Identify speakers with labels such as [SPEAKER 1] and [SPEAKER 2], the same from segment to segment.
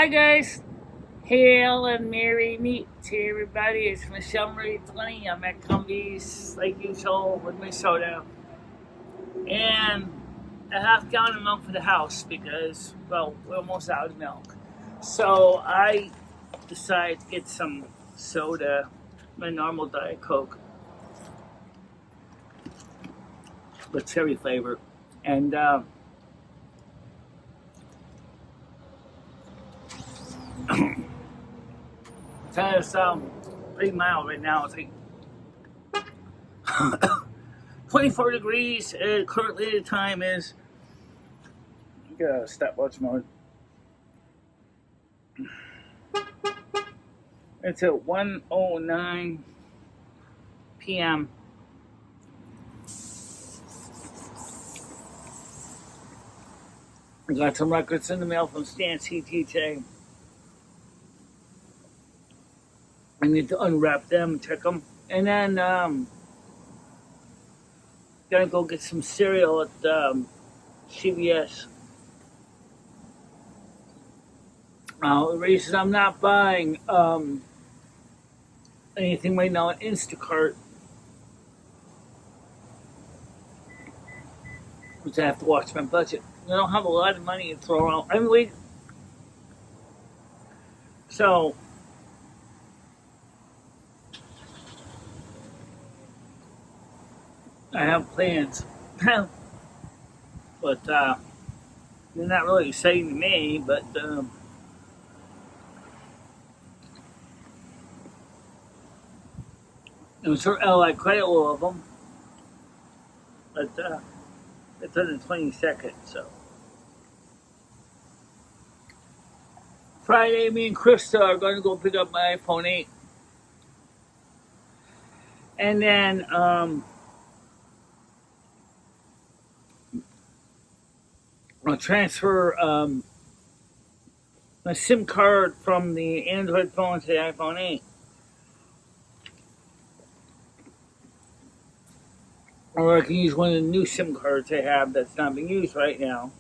[SPEAKER 1] Hi guys, Hail and Merry Meet to everybody. It's MicheleMarieDalene. I'm at Cumbies like usual with my soda and a half gallon of milk for the house because, well, we're almost out of milk. So I decided to get some soda, my normal Diet Coke with cherry flavor, and it's pretty mild right now. It's like 24 degrees. Currently the time is stopwatch mode. It's at 1:09 p.m. I got some records in the mail from Stan CTJ. I need to unwrap them, check them, and then gotta go get some cereal at CVS. The reason I'm not buying anything right now on Instacart is I have to watch my budget. I don't have a lot of money to throw out. So I have plans, but they're not really exciting to me. But I'm sure I credit all of them, but it's on the 22nd, so. Friday, me and Krista are going to go pick up my iPhone 8. And then I'll transfer my SIM card from the Android phone to the iPhone 8. Or I can use one of the new SIM cards I have that's not being used right now.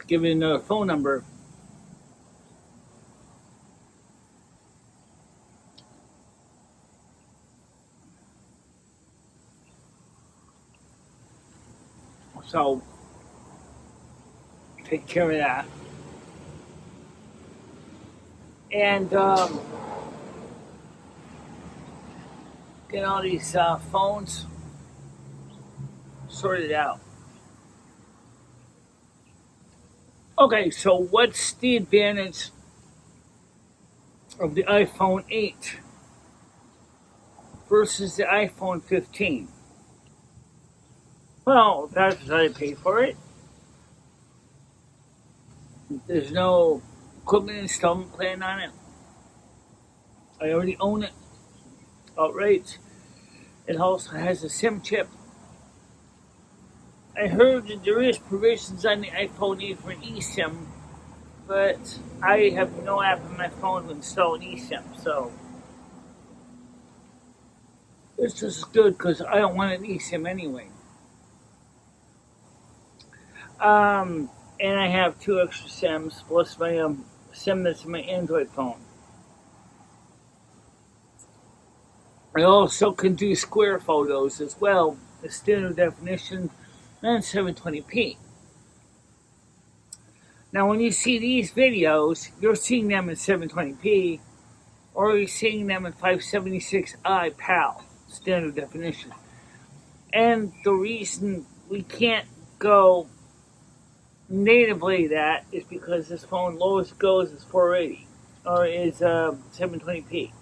[SPEAKER 1] Give it another phone number. So, take care of that. And get all these phones sorted out. Okay, so what's the advantage of the iPhone 8 versus the iPhone 15? Well, that's what I paid for it. There's no equipment installment plan on it. I already own it outright. It also has a SIM chip. I heard that there is provisions on the iPhone 8 for an eSIM, but I have no app on my phone to install an eSIM, so this is good because I don't want an eSIM anyway. And I have 2 extra SIMs plus my SIM that's in my Android phone. I also can do square photos as well, the standard definition and 720p. Now, when you see these videos, you're seeing them in 720p, or you're seeing them in 576i PAL, standard definition. And the reason we can't go natively that is because this phone lowest it goes is 480, or is 720p.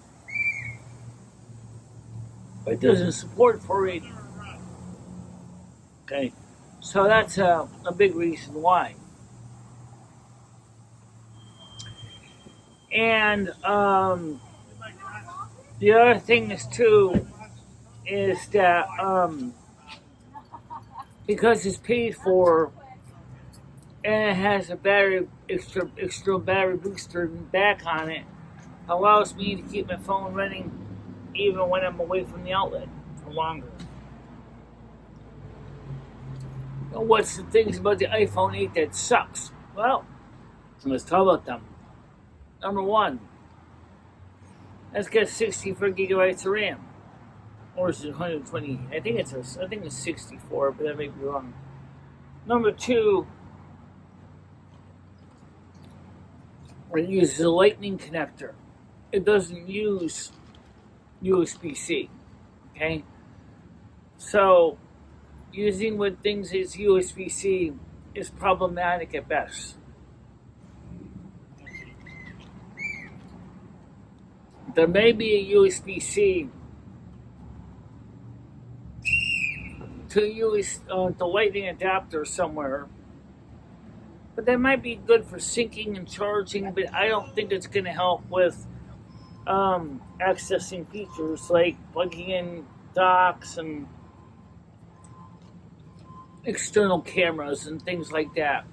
[SPEAKER 1] But it doesn't support 480. Okay, so that's a big reason why. And the other thing is too is that because it's paid for and it has a extra battery booster back on it, allows me to keep my phone running even when I'm away from the outlet for longer. What's the things about the iPhone 8 that sucks? Well, let's talk about them. Number one, it's got 64 gigabytes of RAM, or is it 120? I think it's 64, but I may be wrong. Number two, it uses a Lightning connector. It doesn't use USB-C. Okay, so using with things as USB-C is problematic at best. There may be a USB-C to use the Lightning adapter somewhere, but that might be good for syncing and charging, but I don't think it's going to help with accessing features like plugging in docks and external cameras and things like that.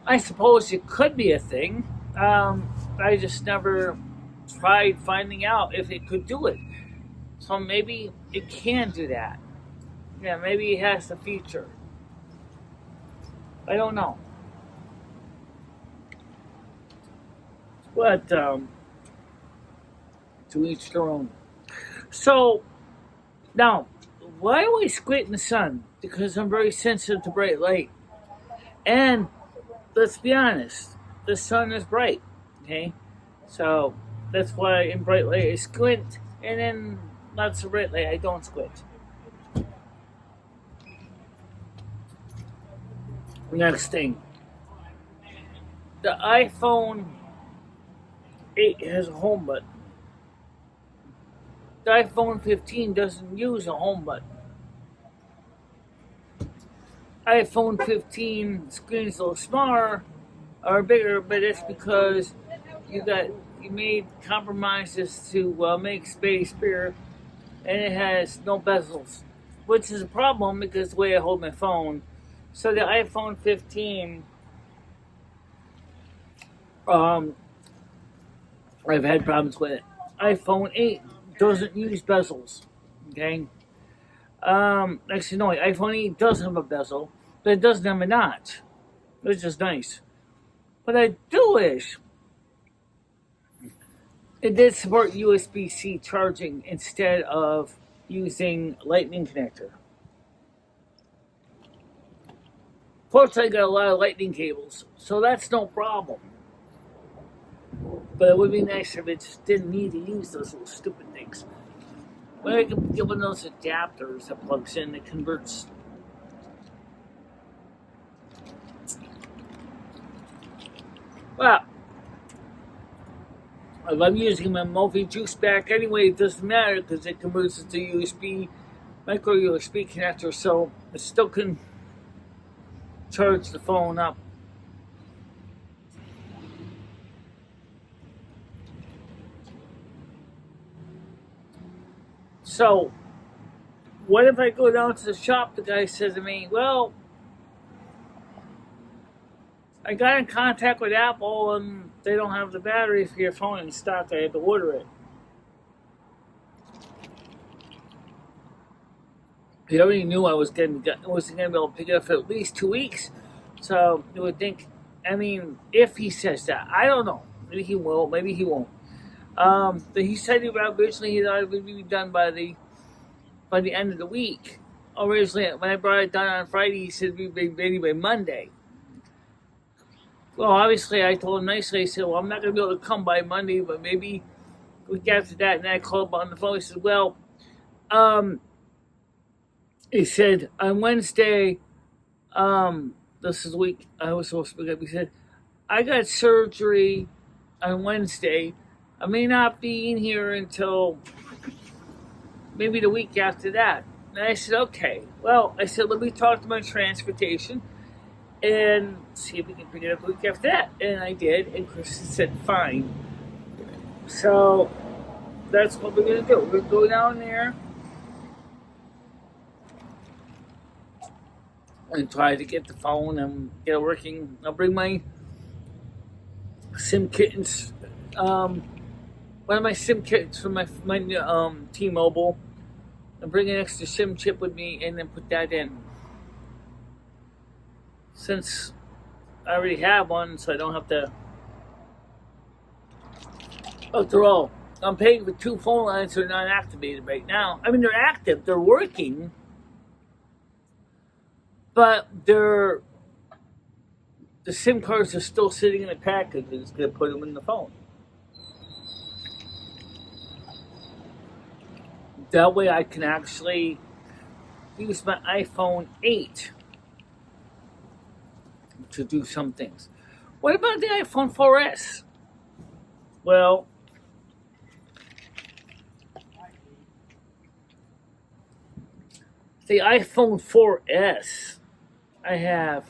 [SPEAKER 1] I suppose it could be a thing. I just never tried finding out if it could do it. So maybe it can do that. Yeah, maybe it has the feature. I don't know. But to each their own. So now, why do I squint in the sun? Because I'm very sensitive to bright light. And let's be honest, the sun is bright. Okay? So that's why in bright light I squint, and in not so bright light I don't squint. Next thing. The iPhone 8 has a home button. The iPhone 15 doesn't use a home button. iPhone 15 screen's a little smaller or bigger, but it's because you made compromises to make space bigger, and it has no bezels, which is a problem because the way I hold my phone. So the iPhone 15, I've had problems with it. iPhone 8 doesn't use bezels. Okay. Actually, no. iPhone 8 does have a bezel, but it doesn't have a notch, which is nice. But I do wish it did support USB-C charging instead of using Lightning connector. Fortunately, I got a lot of Lightning cables, so that's no problem. But it would be nice if it just didn't need to use those little stupid things. When I could get one of those adapters that plugs in, that converts. Well, if I'm using my multi-juice back anyway, it doesn't matter because it converts it to USB, micro USB connector, so it still can charge the phone up. So, what if I go down to the shop? The guy says to me, well, I got in contact with Apple and they don't have the battery for your phone in stock. I had to order it. He already knew I wasn't going to be able to pick it up for at least 2 weeks. So, you would think, if he says that, I don't know. Maybe he will, maybe he won't. He said originally he thought it would be done by the end of the week. Originally, when I brought it done on Friday, he said it would be ready by Monday. Well, obviously, I told him nicely. I said, well, I'm not going to be able to come by Monday, but maybe a week after that. And I called on the phone. He said, well, he said, on Wednesday, this is the week I was supposed to pick up. He said, I got surgery on Wednesday. I may not be in here until maybe the week after that. And I said, okay. Well, I said, let me talk to my transportation and see if we can pick it up the week after that. And I did, and Kristen said, fine. So that's what we're going to do. We're going to go down there and try to get the phone and get it working. I'll bring my SIM kittens. One of my SIM kits from my T-Mobile and bring an extra SIM chip with me and then put that in. Since I already have one, so I don't have to. After all, I'm paying for 2 phone lines that are not activated right now. I mean, they're active, they're working, but the SIM cards are still sitting in the package. I'm just going to put them in the phone. That way I can actually use my iPhone 8 to do some things. What about the iPhone 4S? Well, the iPhone 4S I have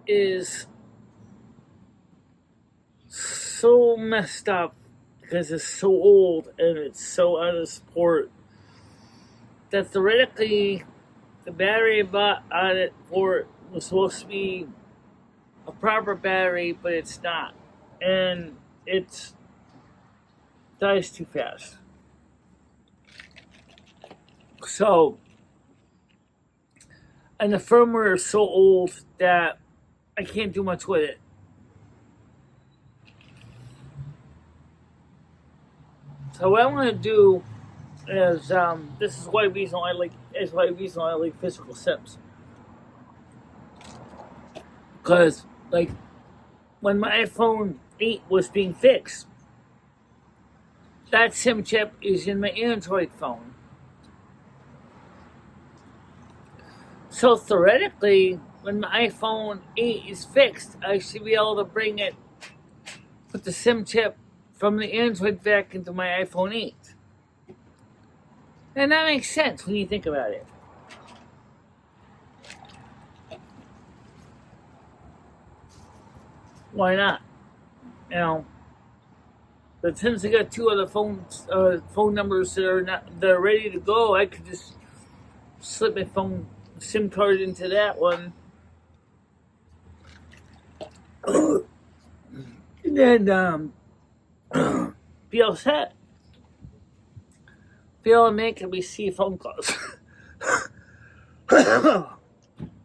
[SPEAKER 1] is so messed up because it's so old and it's so out of support that theoretically the battery I bought on it for it was supposed to be a proper battery, but it's not. And it dies too fast. So, and the firmware is so old that I can't do much with it. So what I want to do is this is why reason I like physical SIMs. Because like when my iPhone 8 was being fixed, that SIM chip is in my Android phone. So theoretically, when my iPhone 8 is fixed, I should be able to put the SIM chip from the Android back into my iPhone 8. And that makes sense when you think about it. Why not? You know, but since I got 2 other phone numbers that are ready to go, I could just slip my phone SIM card into that one, and then be all set. Be able to make and receive phone calls.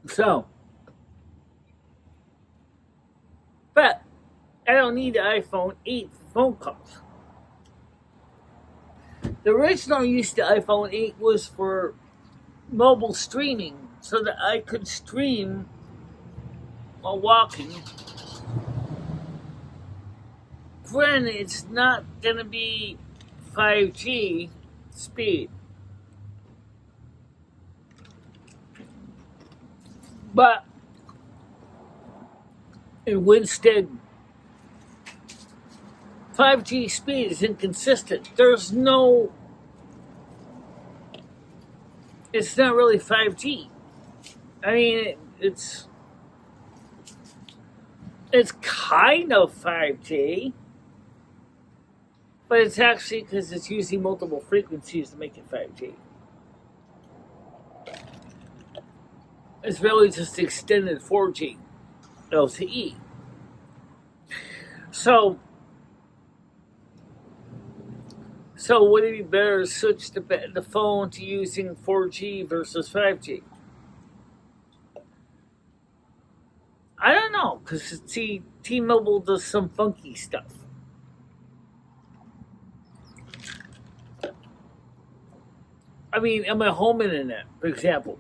[SPEAKER 1] So, but I don't need the iPhone 8 for phone calls. The original use of the iPhone 8 was for mobile streaming, so that I could stream while walking. Granted, it's not gonna be 5G speed, but in Winstead, 5G speed is inconsistent. It's not really 5G. I mean, it's kind of 5G, but it's actually because it's using multiple frequencies to make it 5G. It's really just extended 4G LTE. So would it be better to switch the phone to using 4G versus 5G? I don't know, because T-Mobile does some funky stuff. I mean, on my home internet, for example,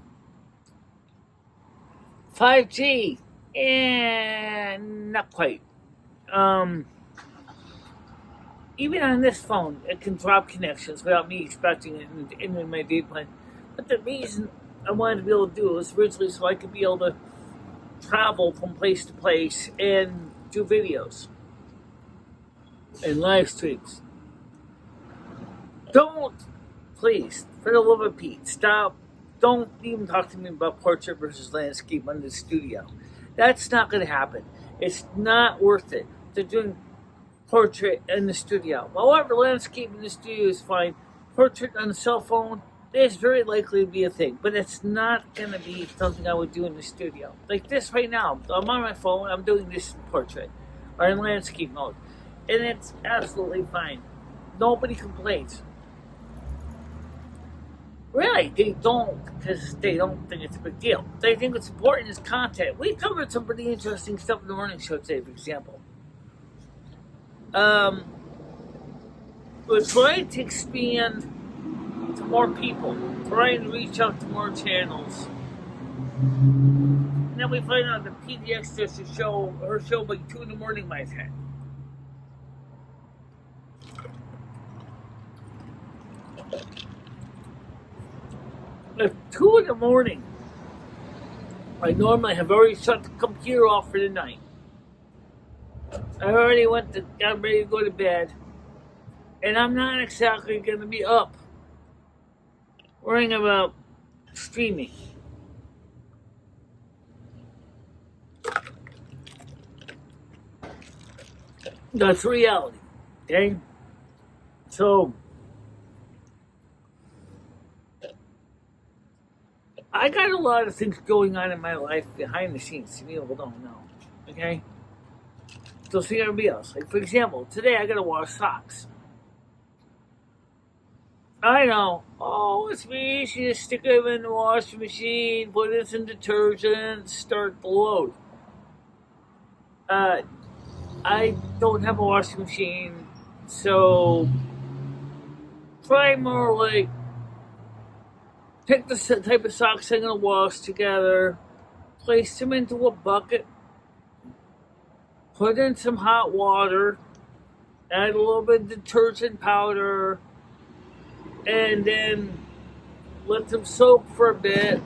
[SPEAKER 1] 5G, and not quite. Even on this phone, it can drop connections without me expecting it in my data plan. But the reason I wanted to be able to do it was originally so I could be able to travel from place to place and do videos and live streams. Please, for the love of Pete, stop. Don't even talk to me about portrait versus landscape in the studio. That's not going to happen. It's not worth it. They're doing portrait in the studio. However, landscape in the studio is fine. Portrait on the cell phone is very likely to be a thing, but it's not going to be something I would do in the studio. Like this right now, I'm on my phone, I'm doing this in portrait or in landscape mode, and it's absolutely fine. Nobody complains. Really, they don't, because they don't think it's a big deal. They think what's important is content. We covered some pretty interesting stuff in the morning show today, for example. Um, we're trying to expand to more people, trying to reach out to more channels. And then we find out that PDX does her show by 2 in the morning my time. At 2 in the morning, I normally have already shut the computer off for the night. I already got ready to go to bed, and I'm not exactly going to be up worrying about streaming. That's reality, okay? So, I got a lot of things going on in my life behind the scenes people don't know, okay? So see everybody else. Like, for example, today I gotta wash socks. I know. Oh, it's me. She just stick them in the washing machine, put in some detergent, start the load. I don't have a washing machine, so try more like pick the type of socks I'm gonna wash together, place them into a bucket, put in some hot water, add a little bit of detergent powder, and then let them soak for a bit.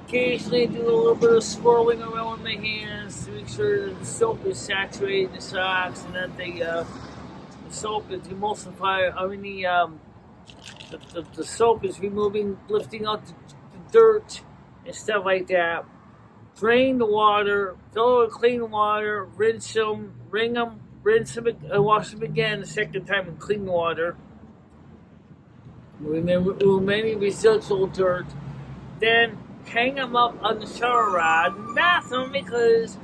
[SPEAKER 1] Occasionally do a little bit of swirling around with my hands to make sure that the soap is saturated in the socks and that the soap is emulsifying. The soap is lifting out the dirt and stuff like that. Drain the water, fill it with clean water, rinse them, wash them again the second time in clean water. Remove any residual dirt. Then hang them up on the shower rod in the bathroom because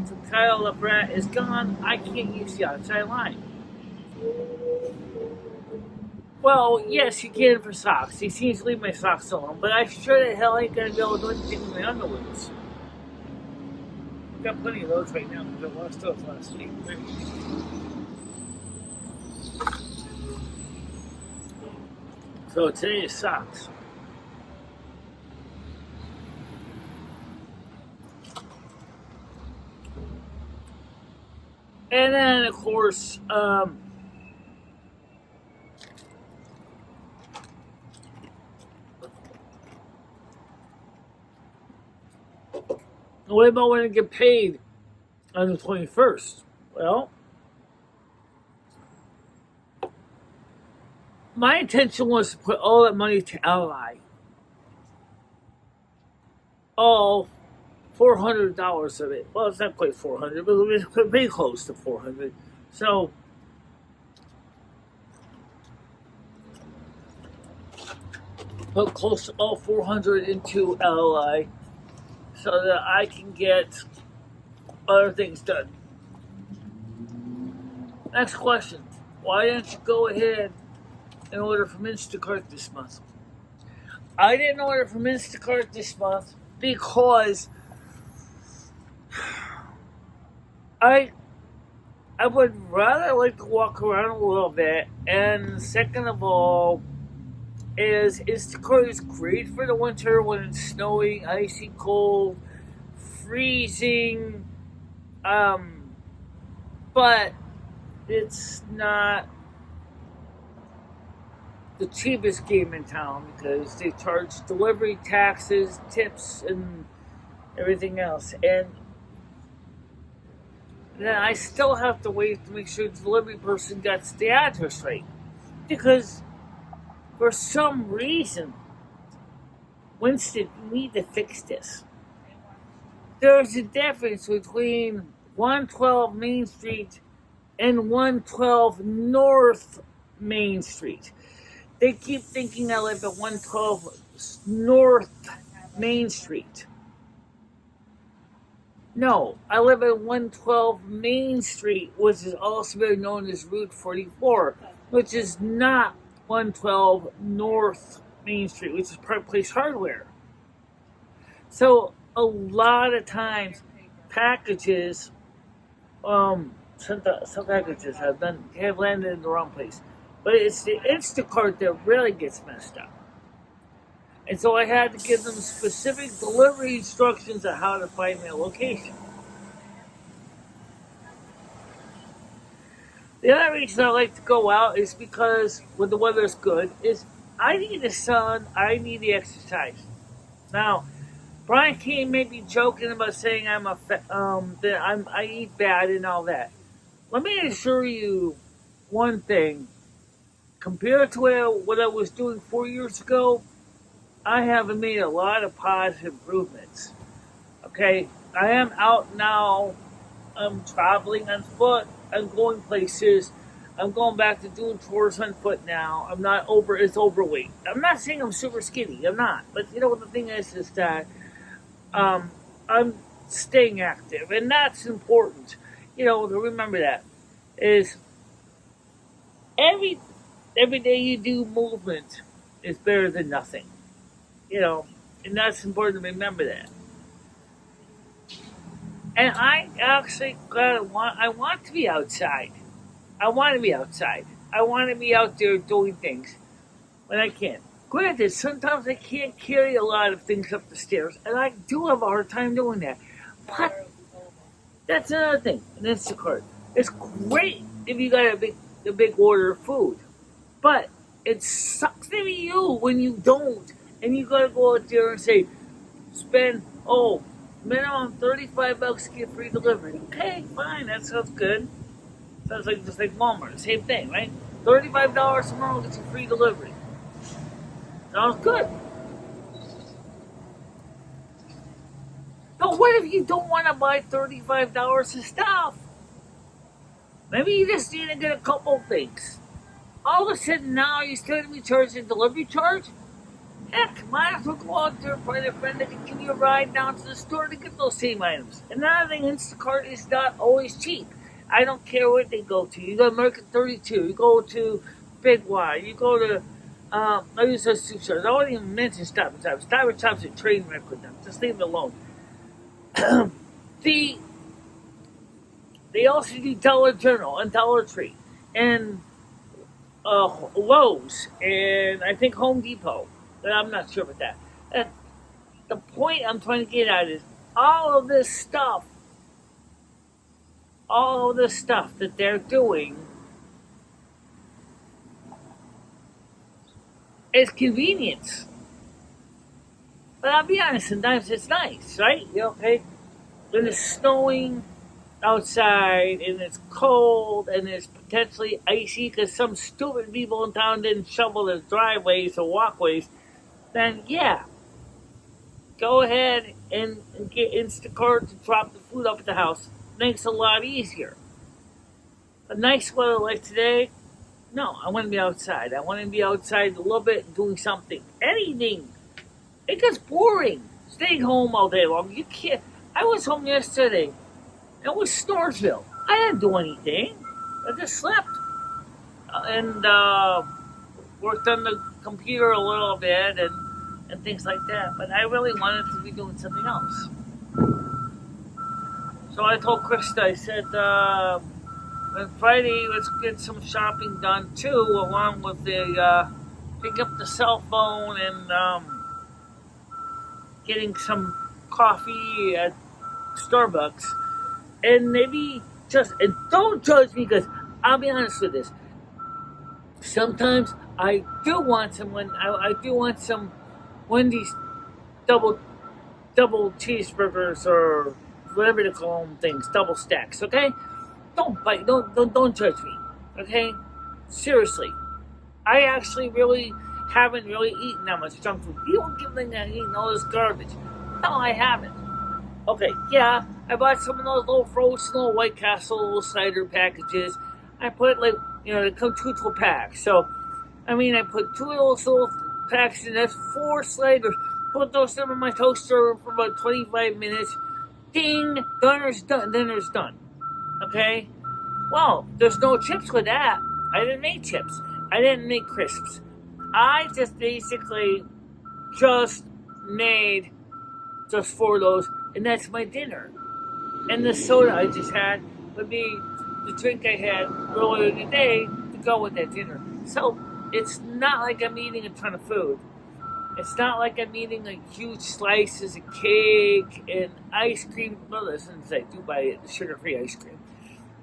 [SPEAKER 1] the tile of brat is gone. I can't use the outside line. Well, yes, you can for socks. He seems to leave my socks alone, but I sure the hell ain't gonna be able to do anything with my underwears. I've got plenty of those right now because I lost those last week. So today is socks. And then, of course, what about when I get paid on the 21st? Well, my intention was to put all that money to Ally. All $400 of it. Well, it's not quite 400, but it's pretty close to 400. So, put close to all 400 into Ally so that I can get other things done. Next question. Why didn't you go ahead and order from Instacart this month? I didn't order from Instacart this month because I would rather like to walk around a little bit, and second of all, Instacart is great for the winter when it's snowing, icy cold, freezing, but it's not the cheapest game in town because they charge delivery taxes, tips, and everything else. And then I still have to wait to make sure the delivery person gets the address right. Because for some reason, Winston, you need to fix this. There's a difference between 112 Main Street and 112 North Main Street. They keep thinking I live at 112 North Main Street. No, I live at 112 Main Street, which is also known as Route 44, which is not 112 North Main Street, which is Park Place Hardware. So a lot of times, packages, some packages have landed in the wrong place, but it's the Instacart that really gets messed up. And so I had to give them specific delivery instructions on how to find their location. The other reason I like to go out is because when the weather's good, is I need the sun, I need the exercise. Now, Brian King may be joking about saying I eat bad and all that. Let me assure you one thing. Compared to what I was doing 4 years ago, I have made a lot of positive improvements. Okay, I am out now. I'm traveling on foot. I'm going places. I'm going back to doing tours on foot now. I'm not it's overweight. I'm not saying I'm super skinny. I'm not. But you know what the thing is that I'm staying active, and that's important. You know, to remember that is every day you do movement is better than nothing. You know, and that's important to remember that. And I actually I want to be outside. I want to be outside. I want to be out there doing things when I can. Granted, sometimes I can't carry a lot of things up the stairs, and I do have a hard time doing that. But that's another thing. An Instacart. It's great if you got a big order of food, but it sucks to be you when you don't, and you gotta go out there and say, spend minimum $35 to get free delivery. Okay, fine, that sounds good. Sounds like just like Walmart, same thing, right? $35 tomorrow gets you free delivery. Sounds good. But what if you don't want to buy $35 of stuff? Maybe you just need to get a couple things. All of a sudden now you're still going to be charged a delivery charge? Heck, might as well go out there and find a friend that can give you a ride down to the store to get those same items. Another thing, Instacart is not always cheap. I don't care what they go to. You go to Market 32, you go to Big Y, you go to, I use those two stores. I won't even mention Stop and Shop. Stop and Shop's a train wreck with them. Just leave it alone. They also do Dollar General and Dollar Tree and Lowe's and I think Home Depot. But I'm not sure about that. The point I'm trying to get at is all of this stuff that they're doing is convenience. But I'll be honest, sometimes it's nice, right? Okay? When it's snowing outside and it's cold and it's potentially icy because some stupid people in town didn't shovel their driveways or walkways, then yeah, go ahead and get Instacart to drop the food off at the house. Makes it a lot easier. A nice weather like today, no, I want to be outside. I want to be outside a little bit doing something. Anything. It gets boring staying home all day long. You can't. I was home yesterday. It was Snoresville. I didn't do anything. I just slept. And worked on the computer a little bit and things like that. But I really wanted to be doing something else. So I told Krista, I said, on Friday, let's get some shopping done too, along with the pick up the cell phone and getting some coffee at Starbucks. And maybe and don't judge me because I'll be honest with this. Sometimes I do want some Wendy's double cheeseburgers or whatever they call them things, double stacks, okay? Don't judge me, okay? Seriously. I actually really haven't really eaten that much junk food. You don't give me that eating all this garbage. No, I haven't. Okay, yeah, I bought some of those little frozen little White Castle little cider packages. I put they come 2 to a pack. So, I put 2 of those little packs in. That's 4 sliders. Put those in my toaster for about 25 minutes. Ding, dinner's done. Okay? Well, there's no chips with that. I didn't make chips. I didn't make crisps. I just basically just made just 4 of those, and that's my dinner. And the soda I just had would be the drink I had earlier in the day to go with that dinner. So it's not like I'm eating a ton of food. It's not like I'm eating like huge slices of cake and ice cream. Well, listen, I do buy the sugar-free ice cream.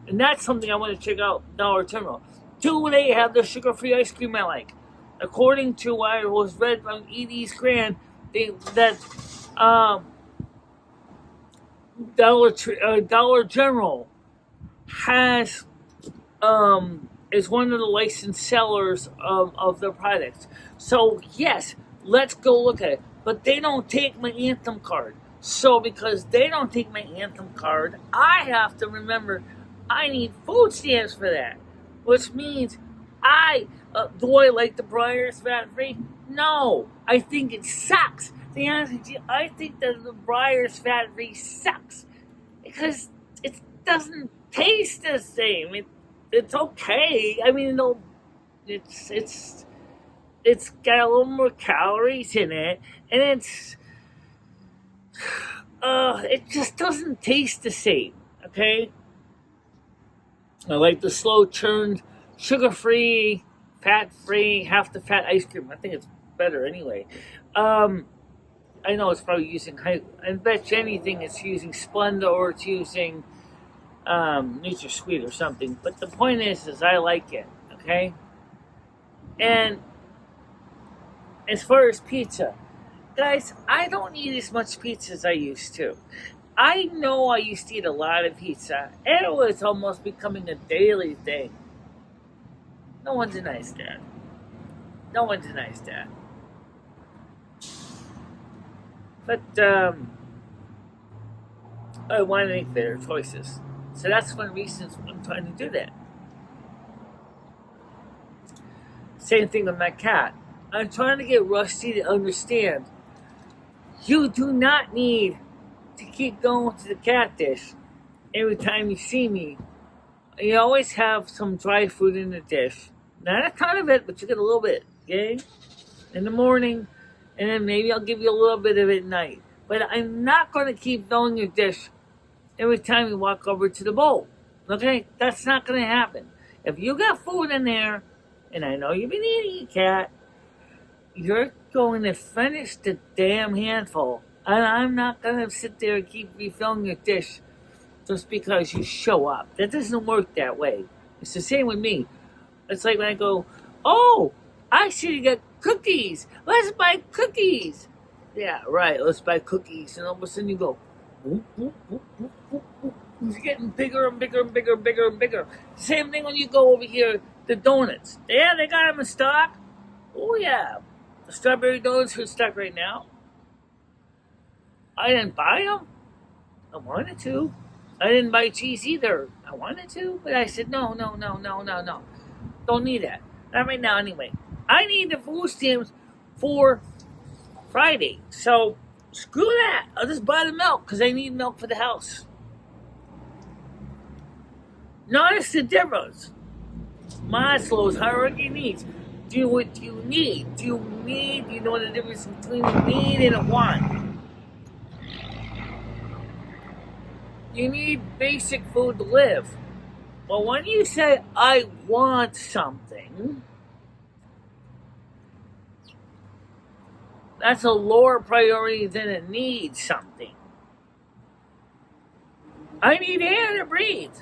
[SPEAKER 1] And that's something I want to check out Dollar General. Do they have the sugar-free ice cream I like? According to what I was read from Edie's Grand, Dollar General has is one of the licensed sellers of their products. So yes, let's go look at it. But they don't take my Anthem card. So because they don't take my Anthem card, I have to remember I need food stamps for that. Which means do I like the Breyers fat-free? No. I think it sucks. To be honest with you, I think that the Breyers fat-free sucks. Because it doesn't taste the same. It's okay. I mean, it's got a little more calories in it, and it just doesn't taste the same. Okay, I like the slow churned, sugar-free, fat-free, half the fat ice cream. I think it's better anyway. I know it's probably using I bet you anything it's using Splenda or it's using NutraSweet or something. But the point is I like it. Okay, and as far as pizza, guys, I don't eat as much pizza as I used to. I know I used to eat a lot of pizza, and it was almost becoming a daily thing. No one denies that. No one denies that. But I want to make better choices. So that's one of the reasons I'm trying to do that. Same thing with my cat. I'm trying to get Rusty to understand you do not need to keep going to the cat dish every time you see me. You always have some dry food in the dish. Not a ton of it, but you get a little bit, okay? In the morning, and then maybe I'll give you a little bit of it at night. But I'm not going to keep filling your dish every time you walk over to the bowl. Okay? That's not going to happen. If you got food in there, and I know you've been eating it, cat, you're going to finish the damn handful. And I'm not going to sit there and keep refilling your dish just because you show up. That doesn't work that way. It's the same with me. It's like when I go, oh, I should have got cookies. Let's buy cookies. Yeah, right, let's buy cookies. And all of a sudden you go, whoop, whoop, whoop, whoop, whoop, whoop. It's getting bigger and bigger and bigger and bigger and bigger. Same thing when you go over here, the donuts. Yeah, they got them in stock. Oh, yeah. The strawberry donuts are in stock right now. I didn't buy them. I wanted to. I didn't buy cheese either. I wanted to, but I said, no. Don't need that. Not right now, anyway. I need the food stamps for Friday. So, screw that. I'll just buy the milk because I need milk for the house. Notice the difference. Maslow's hierarchy of needs. What do you need? Do you know the difference between a need and a want? You need basic food to live. Well, when you say, I want something, that's a lower priority than a need something. I need air to breathe.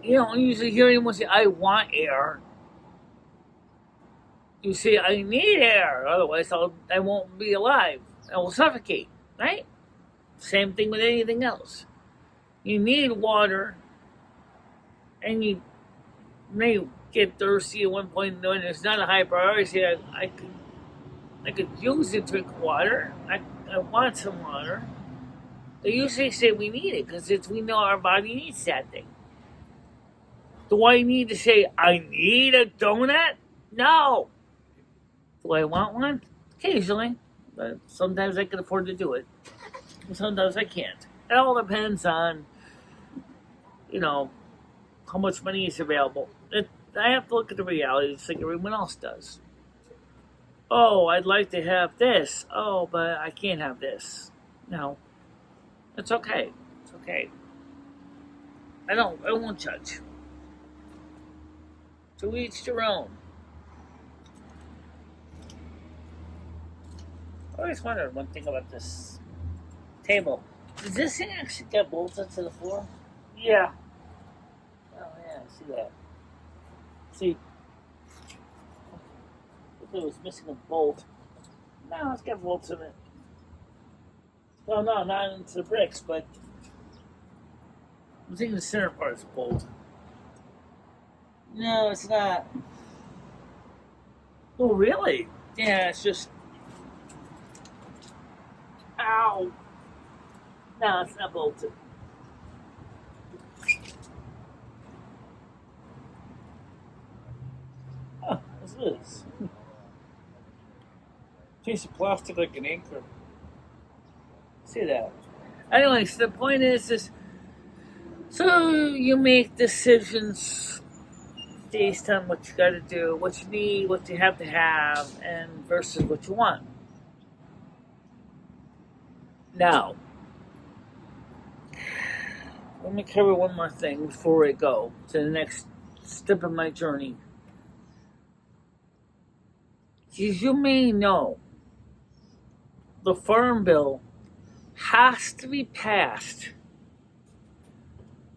[SPEAKER 1] You don't usually hear anyone say, I want air. You say, I need air, otherwise I won't be alive. I will suffocate, right? Same thing with anything else. You need water, and you may get thirsty at one point when it's not a high priority. I could use to drink water. I want some water. They usually say we need it because we know our body needs that thing. Do I need to say I need a donut? No. Do I want one? Occasionally, but sometimes I can afford to do it. Sometimes I can't. It all depends on, how much money is available. I have to look at the reality just like everyone else does. Oh, I'd like to have this. Oh, but I can't have this. No, it's okay. It's okay. I won't judge. To each their own. I always wondered one thing about this table. Does this thing actually get bolted to the floor? Yeah. Oh yeah, I see that. See, if it was missing a bolt. No, it's got bolts in it. Well, no, not into the bricks, but I'm thinking the center part is bolted. No, it's not. Oh, really? Yeah, it's just. Ow! No, it's not bolted. Oh, what's this? Piece of plastic like an anchor. See that? Anyways, the point is so you make decisions based on what you got to do, what you need, what you have to have, and versus what you want. Now, let me cover one more thing before I go to the next step of my journey. As you may know, the Farm Bill has to be passed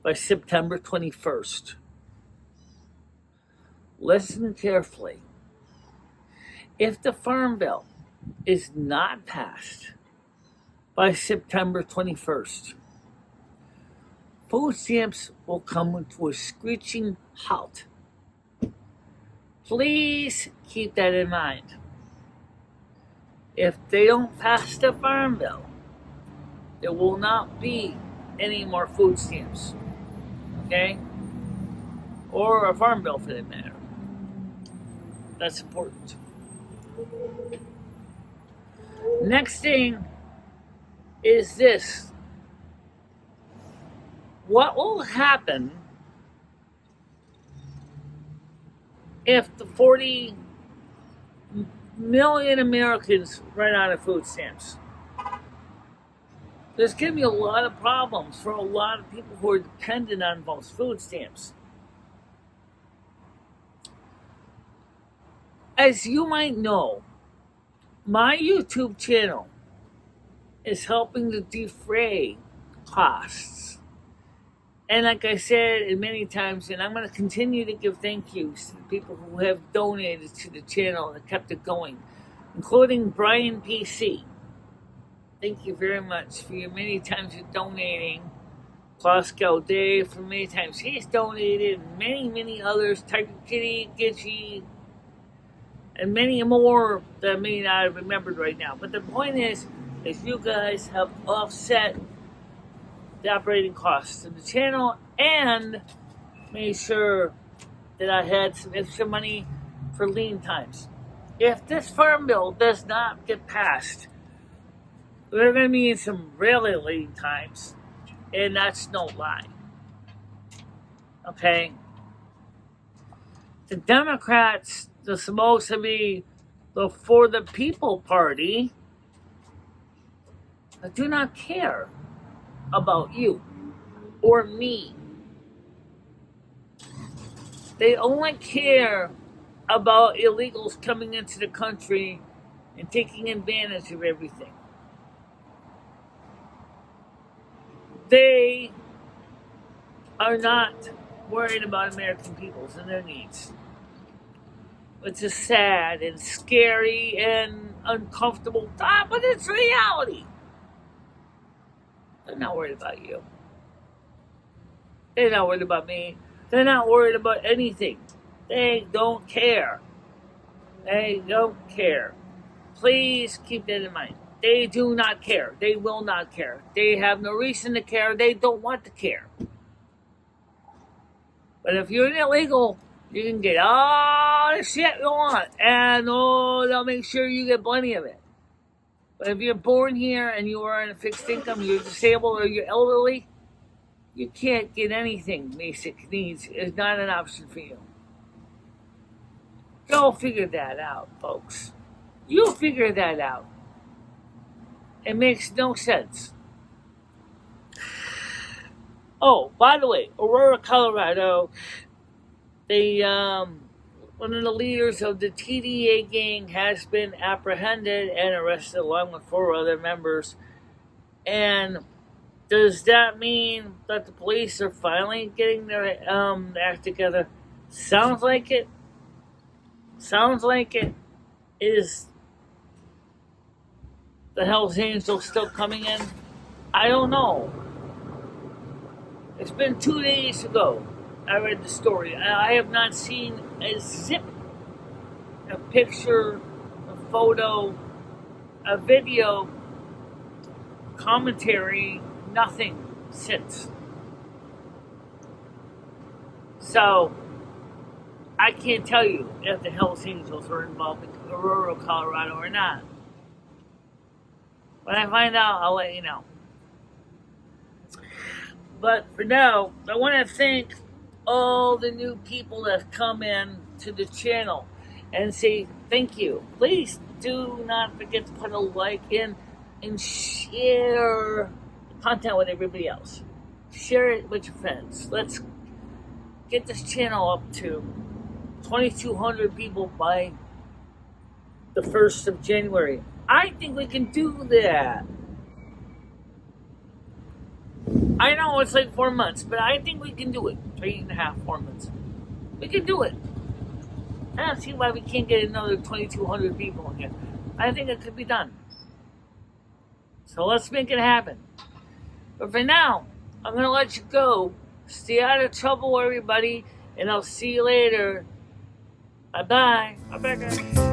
[SPEAKER 1] by September 21st. Listen carefully. If the Farm Bill is not passed by September 21st, food stamps will come to a screeching halt. Please keep that in mind. If they don't pass the Farm Bill, there will not be any more food stamps. Okay? Or a Farm Bill for that matter. That's important. Next thing is this. What will happen if the 40 million Americans run out of food stamps? There's going to be a lot of problems for a lot of people who are dependent on those food stamps. As you might know, my YouTube channel is helping to defray costs. And like I said many times, and I'm going to continue to give thank yous to the people who have donated to the channel and kept it going, including Brian PC. Thank you very much for your many times of donating. Closco Dave, for many times he's donated, and many others, Tiger Kitty, Gitchy, and many more that I may not have remembered right now. But the point is you guys have offset the operating costs of the channel and made sure that I had some extra money for lean times. If this Farm Bill does not get passed, we're going to be in some really lean times, and that's no lie. Okay? The Democrats, they're supposed to be the For the People party, that do not care about you or me. They only care about illegals coming into the country and taking advantage of everything. They are not worried about American peoples and their needs. It's a sad and scary and uncomfortable thought, but it's reality. They're not worried about you. They're not worried about me. They're not worried about anything. They don't care. They don't care. Please keep that in mind. They do not care. They will not care. They have no reason to care. They don't want to care. But if you're an illegal, you can get all the shit you want. And they'll make sure you get plenty of it. But if you're born here and you are on a fixed income, you're disabled or you're elderly, you can't get anything basic needs. It's not an option for you. You'll figure that out, folks. You'll figure that out. It makes no sense. Oh, by the way, Aurora, Colorado, they one of the leaders of the TDA gang has been apprehended and arrested along with 4 other members. And does that mean that the police are finally getting their act together? Sounds like it. Sounds like it. Is the Hells Angels still coming in? I don't know. It's been 2 days ago I read the story. I have not seen a zip, a picture, a photo, a video, commentary, nothing since. So, I can't tell you if the Hells Angels are involved in Aurora, Colorado or not. When I find out, I'll let you know. But for now, I want to thank all the new people that have come in to the channel and say thank you. Please do not forget to put a like in and share the content with everybody else. Share it with your friends. Let's get this channel up to 2,200 people by the 1st of January. I think we can do that. I know it's like 4 months, but I think we can do it. 3.5, 4 months. We can do it. I don't see why we can't get another 2,200 people in here. I think it could be done. So let's make it happen. But for now, I'm going to let you go. Stay out of trouble, everybody, and I'll see you later. Bye-bye. Bye-bye, guys.